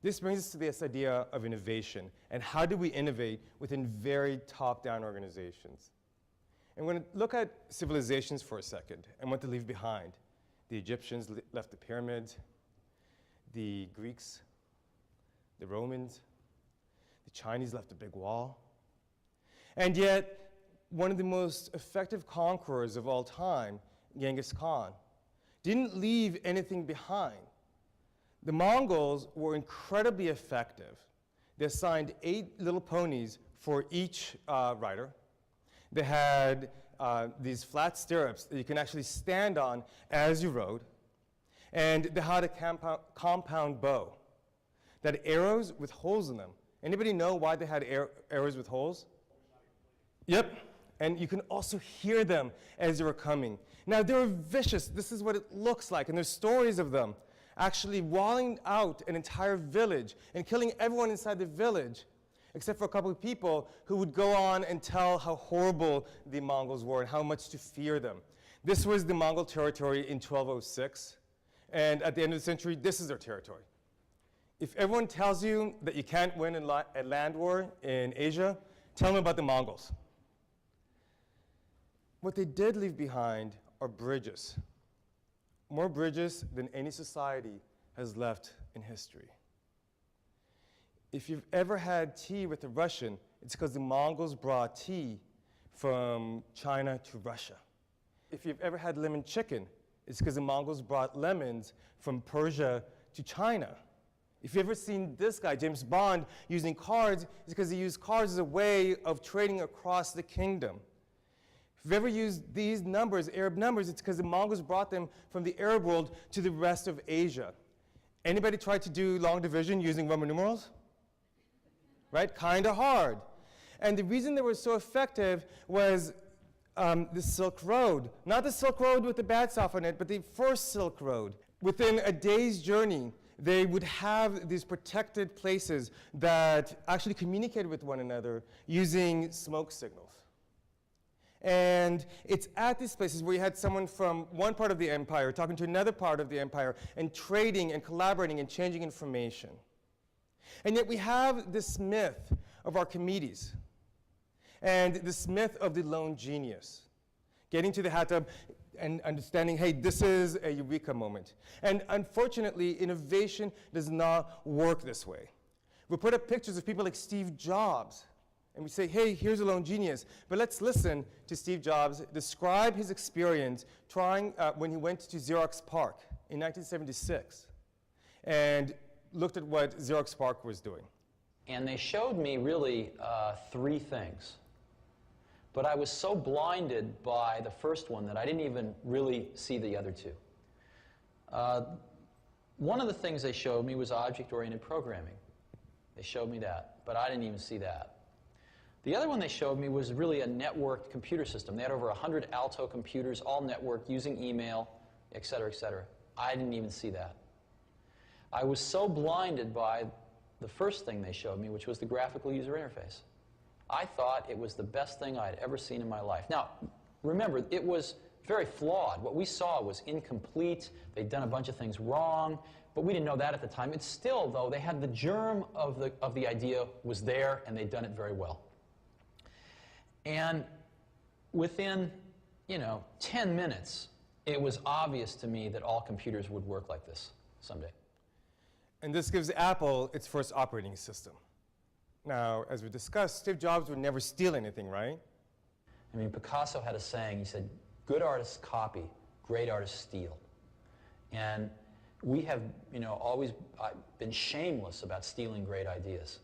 This brings us to this idea of innovation, and how do we innovate within very top-down organizations? And we're going to look at civilizations for a second and what they leave behind. The Egyptians left the pyramids, the Greeks, the Romans, the Chinese left a big wall. And yet, one of the most effective conquerors of all time, Genghis Khan, didn't leave anything behind. The Mongols were incredibly effective. They assigned 8 little ponies for each rider. They had these flat stirrups that you can actually stand on as you rode. And they had a compound bow that had arrows with holes in them. Anybody know why they had arrows with holes? Yep. And you can also hear them as they were coming. Now, they were vicious. This is what it looks like. And there's stories of them actually walling out an entire village and killing everyone inside the village, except for a couple of people who would go on and tell how horrible the Mongols were and how much to fear them. This was the Mongol territory in 1206. And at the end of the century, this is their territory. If everyone tells you that you can't win a land war in Asia, tell them about the Mongols. What they did leave behind are bridges. More bridges than any society has left in history. If you've ever had tea with a Russian, it's because the Mongols brought tea from China to Russia. If you've ever had lemon chicken, it's because the Mongols brought lemons from Persia to China. If you've ever seen this guy, James Bond, using cards, it's because he used cards as a way of trading across the kingdom. If you've ever used these numbers, Arab numbers, it's because the Mongols brought them from the Arab world to the rest of Asia. Anybody tried to do long division using Roman numerals? Right? Kind of hard. And the reason they were so effective was the Silk Road. Not the Silk Road with the bad stuff on it, but the first Silk Road. Within a day's journey, they would have these protected places that actually communicated with one another using smoke signals. And it's at these places where you had someone from one part of the empire talking to another part of the empire and trading and collaborating and changing information. And yet we have this myth of Archimedes and this myth of the lone genius, getting to the hot tub and understanding, hey, this is a eureka moment. And unfortunately, innovation does not work this way. We put up pictures of people like Steve Jobs, and we say, hey, here's a lone genius. But let's listen to Steve Jobs describe his experience trying when he went to Xerox PARC in 1976 and looked at what Xerox PARC was doing. And they showed me really 3 things. But I was so blinded by the first one that I didn't even really see the other 2. One of the things they showed me was object-oriented programming. They showed me that, but I didn't even see that. The other one they showed me was really a networked computer system. They had over 100 Alto computers, all networked, using email, et cetera, et cetera. I didn't even see that. I was so blinded by the first thing they showed me, which was the graphical user interface. I thought it was the best thing I had ever seen in my life. Now, remember, it was very flawed. What we saw was incomplete. They'd done a bunch of things wrong, but we didn't know that at the time. It's still, though, they had the germ of the idea was there, and they'd done it very well. And within, 10 minutes, it was obvious to me that all computers would work like this someday. And this gives Apple its first operating system. Now, as we discussed, Steve Jobs would never steal anything, right? I mean, Picasso had a saying, he said, good artists copy, great artists steal. And we have, always been shameless about stealing great ideas.